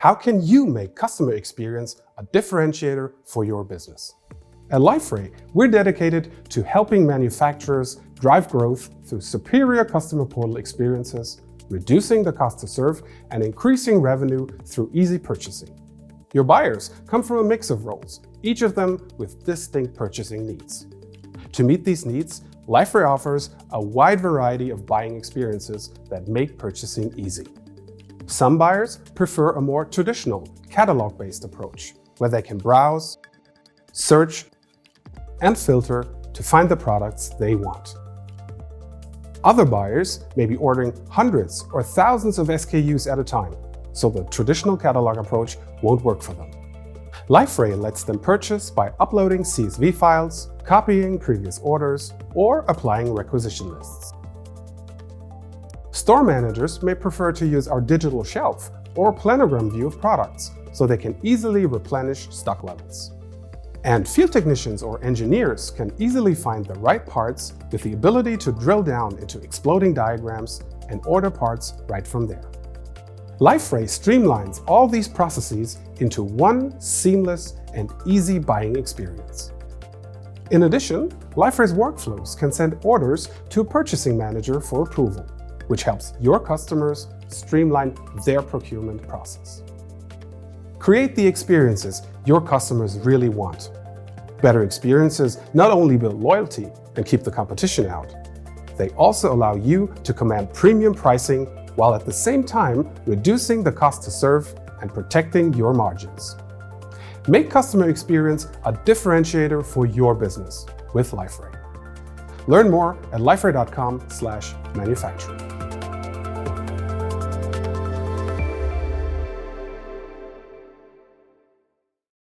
How can you make customer experience a differentiator for your business? At Liferay, we're dedicated to helping manufacturers drive growth through superior customer portal experiences, reducing the cost to serve, and increasing revenue through easy purchasing. Your buyers come from a mix of roles, each of them with distinct purchasing needs. To meet these needs, Liferay offers a wide variety of buying experiences that make purchasing easy. Some buyers prefer a more traditional, catalog-based approach, where they can browse, search, and filter to find the products they want. Other buyers may be ordering hundreds or thousands of SKUs at a time, so the traditional catalog approach won't work for them. Liferay lets them purchase by uploading CSV files, copying previous orders, or applying requisition lists. Store managers may prefer to use our digital shelf or planogram view of products, so they can easily replenish stock levels. And field technicians or engineers can easily find the right parts with the ability to drill down into exploding diagrams and order parts right from there. Liferay streamlines all these processes into one seamless and easy buying experience. In addition, Liferay's workflows can send orders to a purchasing manager for approval, which helps your customers streamline their procurement process. Create the experiences your customers really want. Better experiences not only build loyalty and keep the competition out, they also allow you to command premium pricing while at the same time reducing the cost to serve and protecting your margins. Make customer experience a differentiator for your business with Liferay. Learn more at liferay.com/manufacturing.